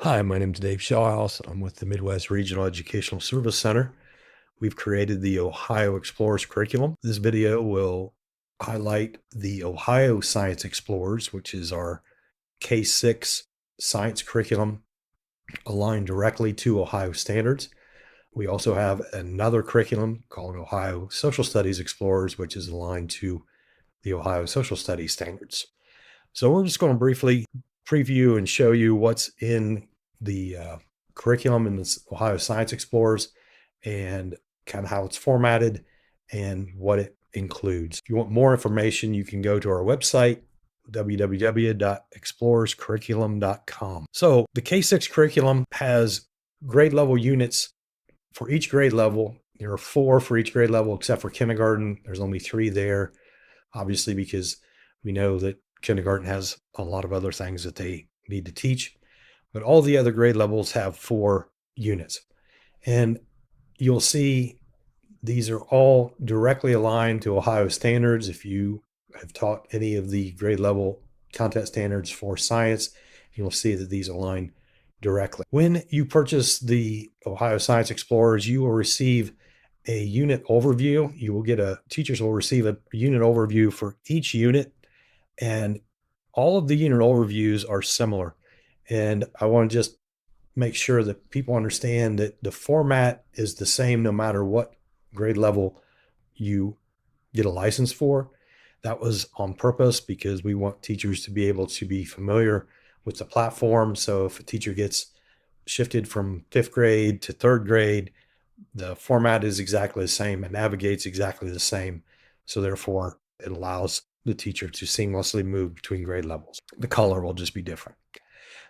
Hi, my name is Dave Shawhouse. I'm with the Midwest Regional Educational Service Center. We've created the Ohio Explorers curriculum. This video will highlight the Ohio Science Explorers, which is our K-6 science curriculum aligned directly to Ohio standards. We also have another curriculum called Ohio Social Studies Explorers, which is aligned to the Ohio Social Studies standards. So we're just going to briefly preview and show you what's in the curriculum in this Ohio Science Explorers and kind of how it's formatted and what it includes. If you want more information, you can go to our website, www.explorerscurriculum.com. So the K-6 curriculum has grade level units for each grade level. There are 4 for each grade level, except for kindergarten. There's only 3 there, obviously, because we know that kindergarten has a lot of other things that they need to teach, but all the other grade levels have 4 units. And you'll see these are all directly aligned to Ohio standards. If you have taught any of the grade level content standards for science, you'll see that these align directly. When you purchase the Ohio Science Explorers, you will receive a unit overview. Teachers will receive a unit overview for each unit, and all of the unit overviews are similar. And I want to just make sure that people understand that the format is the same no matter what grade level you get a license for. That was on purpose because we want teachers to be able to be familiar with the platform. So if a teacher gets shifted from 5th grade to 3rd grade, the format is exactly the same and navigates exactly the same. So therefore, it allows the teacher to seamlessly move between grade levels. The color will just be different.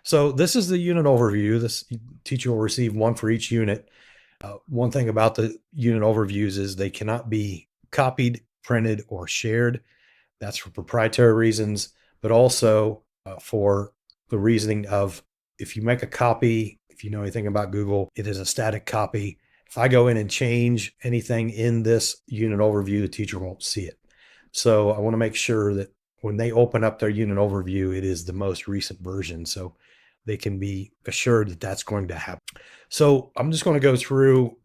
So this is the unit overview. This teacher will receive one for each unit. One thing about the unit overviews is they cannot be copied, printed, or shared. That's for proprietary reasons, but also for the reasoning of if you make a copy, if you know anything about Google, it is a static copy. If I go in and change anything in this unit overview, the teacher won't see it. So I want to make sure that when they open up their unit overview, it is the most recent version. So they can be assured that that's going to happen. So I'm just going to go through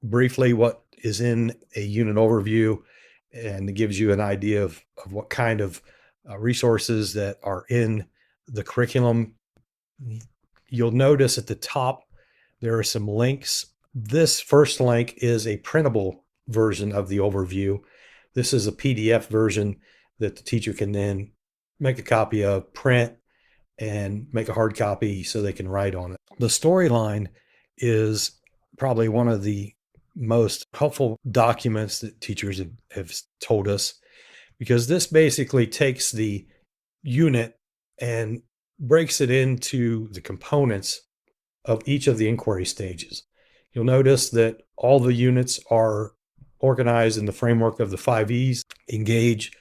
briefly what is in a unit overview, and it gives you an idea of what kind of resources that are in the curriculum. You'll notice at the top, there are some links. This first link is a printable version of the overview. This is a PDF version that the teacher can then make a copy of, print, and make a hard copy so they can write on it. The storyline is probably one of the most helpful documents that teachers have told us, because this basically takes the unit and breaks it into the components of each of the inquiry stages. You'll notice that all the units are organized in the framework of the 5 E's: engage,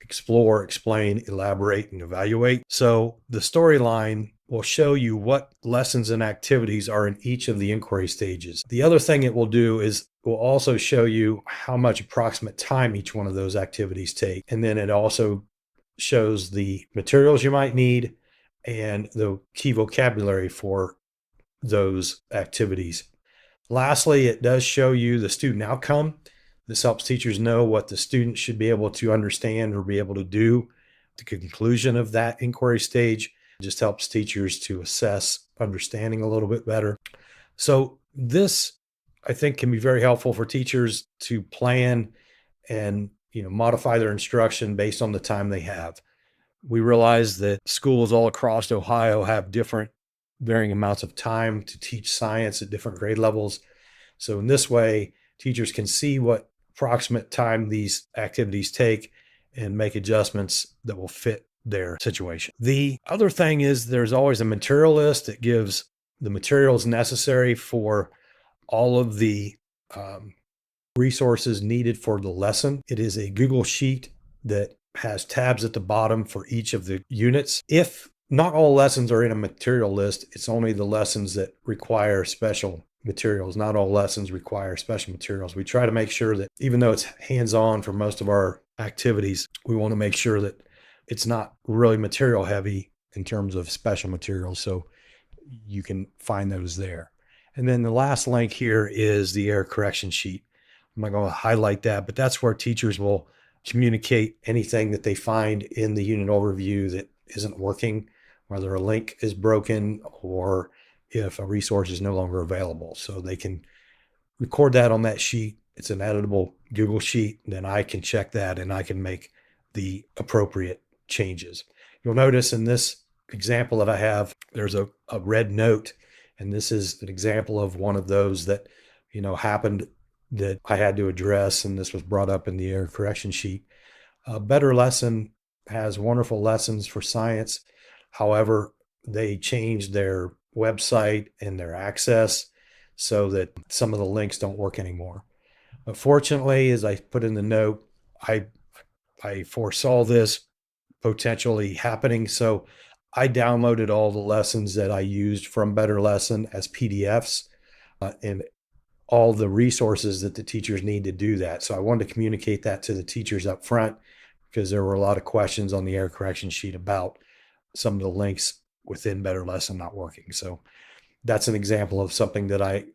explore, explain, elaborate, and evaluate. So the storyline will show you what lessons and activities are in each of the inquiry stages. The other thing it will do is it will also show you how much approximate time each one of those activities take. And then it also shows the materials you might need and the key vocabulary for those activities. Lastly, it does show you the student outcome. This helps teachers know what the student should be able to understand or be able to do at the conclusion of that inquiry stage. It just helps teachers to assess understanding a little bit better. So this, I think, can be very helpful for teachers to plan and modify their instruction based on the time they have. We realize that schools all across Ohio have different varying amounts of time to teach science at different grade levels. So in this way, teachers can see what approximate time these activities take and make adjustments that will fit their situation. The other thing is there's always a material list that gives the materials necessary for all of the resources needed for the lesson. It is a Google Sheet that has tabs at the bottom for each of the units. If not all lessons are in a material list, it's only the lessons that require special materials. Not all lessons require special materials. We try to make sure that even though it's hands-on for most of our activities, we want to make sure that it's not really material heavy in terms of special materials. So you can find those there. And then the last link here is the error correction sheet. I'm not going to highlight that, but that's where teachers will communicate anything that they find in the unit overview that isn't working, whether a link is broken or if a resource is no longer available. So they can record that on that sheet. It's an editable Google sheet. Then I can check that and I can make the appropriate changes. You'll notice in this example that I have, there's a red note, and this is an example of one of those that, happened that I had to address, and this was brought up in the error correction sheet. Better Lesson has wonderful lessons for science. However, they changed their website and their access so that some of the links don't work anymore. But fortunately, as I put in the note, I foresaw this potentially happening. So I downloaded all the lessons that I used from Better Lesson as PDFs and all the resources that the teachers need to do that. So I wanted to communicate that to the teachers up front because there were a lot of questions on the error correction sheet about some of the links within Better Lesson not working. So that's an example of something that I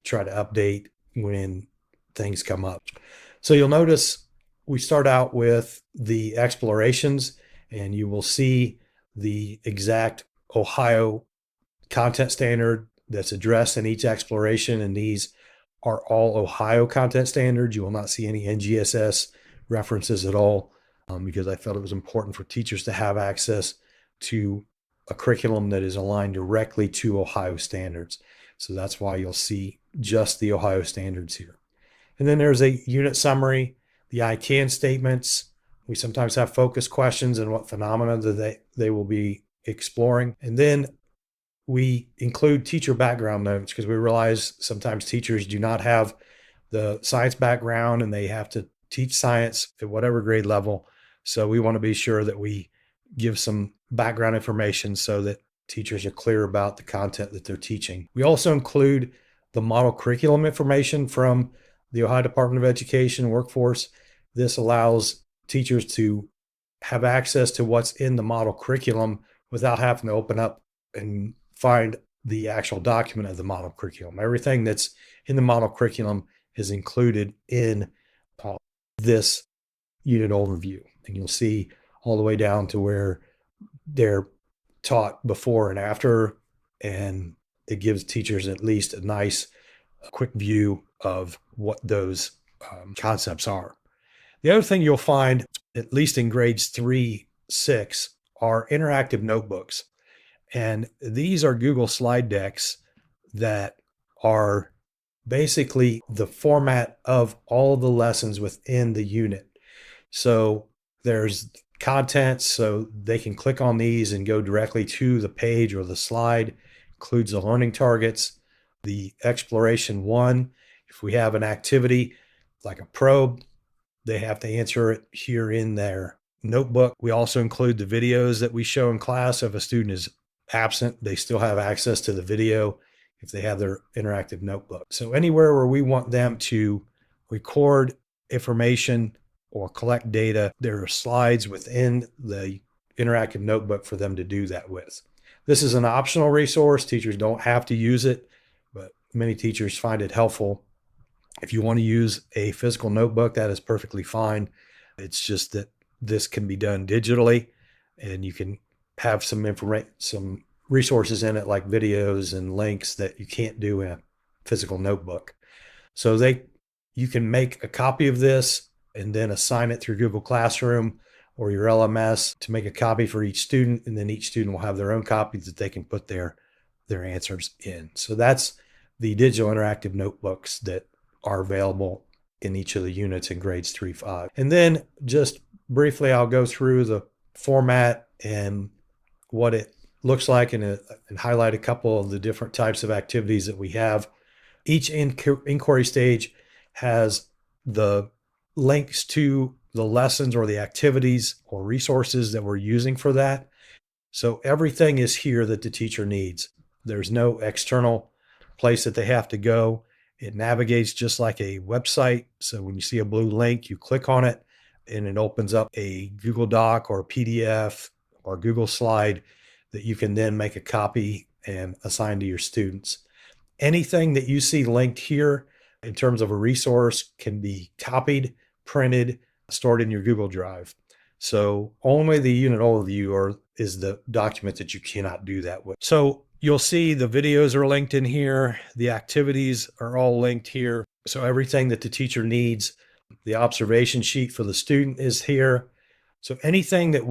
try to update when things come up. So you'll notice we start out with the explorations, and you will see the exact Ohio content standard that's addressed in each exploration. And these are all Ohio content standards. You will not see any NGSS references at all because I felt it was important for teachers to have access to a curriculum that is aligned directly to Ohio standards. So that's why you'll see just the Ohio standards here. And then there's a unit summary, the I can statements. We sometimes have focus questions and what phenomena that they will be exploring. And then we include teacher background notes because we realize sometimes teachers do not have the science background and they have to teach science at whatever grade level. So we want to be sure that we give some background information so that teachers are clear about the content that they're teaching. We also include the model curriculum information from the Ohio Department of Education Workforce. This allows teachers to have access to what's in the model curriculum without having to open up and find the actual document of the model curriculum. Everything that's in the model curriculum is included in this unit overview. And you'll see all the way down to where they're taught before and after, and it gives teachers at least a nice quick view of what those concepts are. The other thing you'll find, at least in grades 3-6, are interactive notebooks. And these are Google slide decks that are basically the format of all the lessons within the unit. So there's content, so they can click on these and go directly to the page or the slide. Includes the learning targets, the exploration one. If we have an activity like a probe, they have to answer it here in their notebook. We also include the videos that we show in class. If a student is absent, they still have access to the video if they have their interactive notebook. So anywhere where we want them to record information or collect data, there are slides within the interactive notebook for them to do that with. This is an optional resource. Teachers don't have to use it, but many teachers find it helpful. If you want to use a physical notebook, that is perfectly fine. It's just that this can be done digitally, and you can have some resources in it like videos and links that you can't do in a physical notebook. So you can make a copy of this and then assign it through Google Classroom or your LMS to make a copy for each student, and then each student will have their own copy that they can put their answers in. So that's the digital interactive notebooks that are available in each of the units in grades 3-5. And then just briefly, I'll go through the format and what it looks like and highlight a couple of the different types of activities that we have. Each inquiry stage has the links to the lessons or the activities or resources that we're using for that. So everything is here that the teacher needs. There's no external place that they have to go. It navigates just like a website. So when you see a blue link, you click on it and it opens up a Google Doc or a PDF or Google slide that you can then make a copy and assigned to your students. Anything that you see linked here in terms of a resource can be copied, printed, stored in your Google Drive. So only the unit overview is the document that you cannot do that with. So you'll see the videos are linked in here. The activities are all linked here. So everything that the teacher needs, the observation sheet for the student is here. So anything that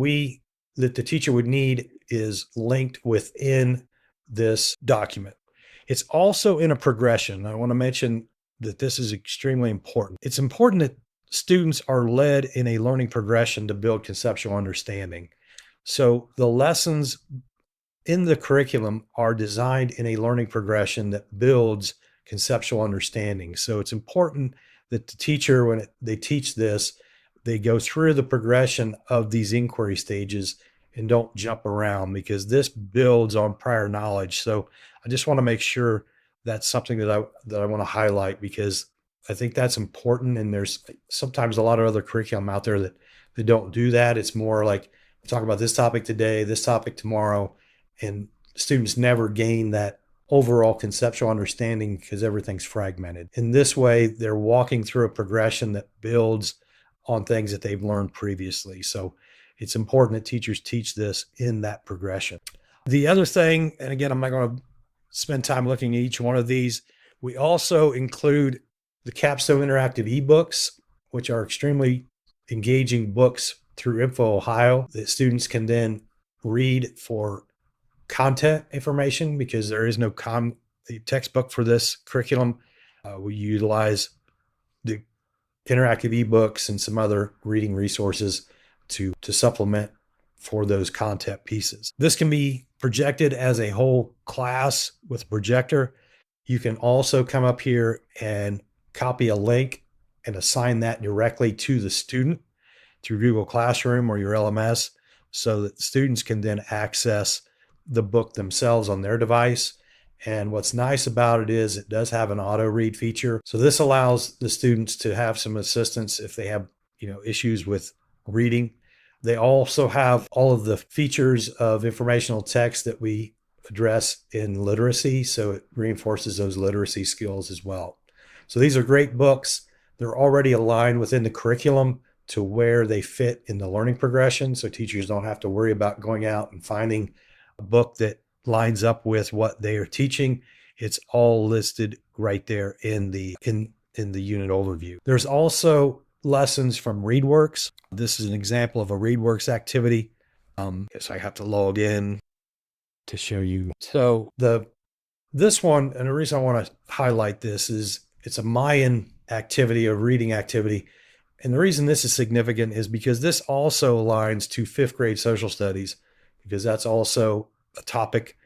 the teacher would need is linked within this document. It's also in a progression. I want to mention that this is extremely important. It's important that students are led in a learning progression to build conceptual understanding. So the lessons in the curriculum are designed in a learning progression that builds conceptual understanding. So it's important that the teacher, when they teach this, they go through the progression of these inquiry stages and don't jump around, because this builds on prior knowledge. So I just want to make sure that's something that I want to highlight, because I think that's important. And there's sometimes a lot of other curriculum out there that don't do that. It's more like, talk about this topic today, this topic tomorrow, and students never gain that overall conceptual understanding because everything's fragmented. In this way, they're walking through a progression that builds on things that they've learned previously. So it's important that teachers teach this in that progression. The other thing, and again, I'm not going to spend time looking at each one of these, we also include the Capstone Interactive eBooks, which are extremely engaging books through Info Ohio that students can then read for content information, because there is no textbook for this curriculum. We utilize the interactive ebooks and some other reading resources to supplement for those content pieces. This can be projected as a whole class with a projector. You can also come up here and copy a link and assign that directly to the student through Google Classroom or your LMS, so that students can then access the book themselves on their device. And what's nice about it is it does have an auto read feature. So this allows the students to have some assistance if they have, issues with reading. They also have all of the features of informational text that we address in literacy. So it reinforces those literacy skills as well. So these are great books. They're already aligned within the curriculum to where they fit in the learning progression. So teachers don't have to worry about going out and finding a book that lines up with what they are teaching. It's all listed right there in the unit overview. There's also lessons from ReadWorks. This is an example of a ReadWorks activity. Guess I have to log in to show you. So this one, and the reason I want to highlight this is it's a Mayan activity, a reading activity. And the reason this is significant is because this also aligns to 5th grade social studies, because that's also a topic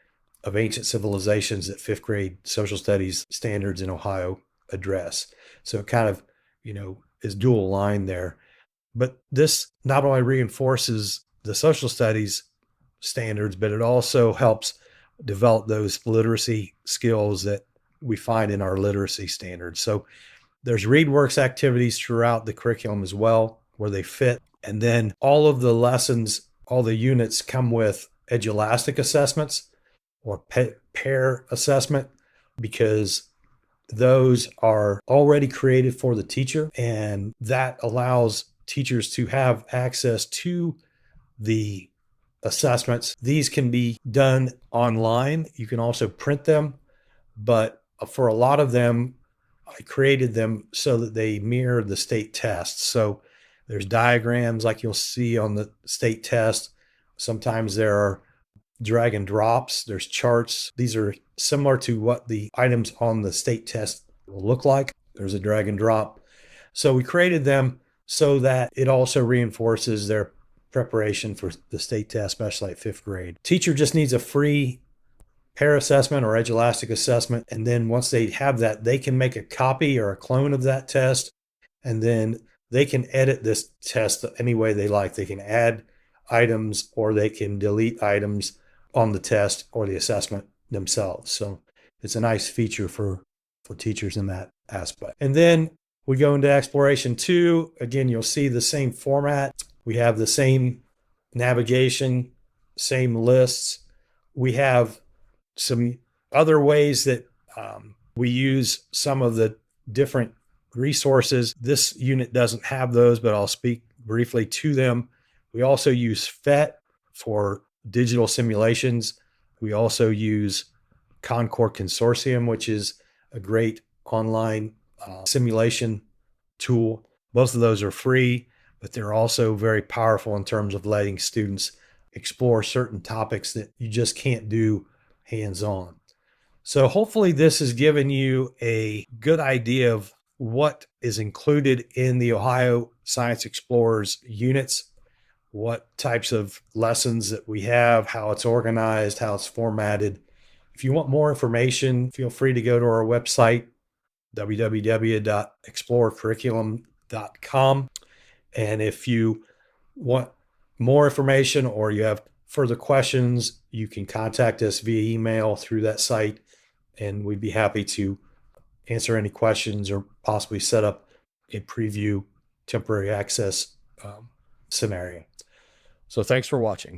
of ancient civilizations that 5th grade social studies standards in Ohio address. So it kind of, is dual aligned there. But this not only reinforces the social studies standards, but it also helps develop those literacy skills that we find in our literacy standards. So there's ReadWorks activities throughout the curriculum as well, where they fit. And then all of the lessons, all the units come with Edulastic assessments or pair assessment, because those are already created for the teacher, and that allows teachers to have access to the assessments. These can be done online. You can also print them, but for a lot of them, I created them so that they mirror the state tests. So there's diagrams like you'll see on the state test. Sometimes there are drag and drops. There's charts. These are similar to what the items on the state test will look like. There's a drag and drop. So we created them so that it also reinforces their preparation for the state test, especially at 5th grade. Teacher just needs a free pair assessment or Edulastic assessment. And then once they have that, they can make a copy or a clone of that test. And then they can edit this test any way they like. They can add items or they can delete items on the test or the assessment themselves. So it's a nice feature for teachers in that aspect. And then we go into Exploration 2. Again, you'll see the same format. We have the same navigation, same lists. We have some other ways that we use some of the different resources. This unit doesn't have those, but I'll speak briefly to them. We also use PhET for digital simulations. We also use Concord Consortium, which is a great online simulation tool. Both of those are free, but they're also very powerful in terms of letting students explore certain topics that you just can't do hands-on. So hopefully this has given you a good idea of what is included in the Ohio Science Explorers units, what types of lessons that we have, how it's organized, how it's formatted. If you want more information, feel free to go to our website, www.explorercurriculum.com. And if you want more information or you have further questions, you can contact us via email through that site, and we'd be happy to answer any questions or possibly set up a preview temporary access scenario. So thanks for watching.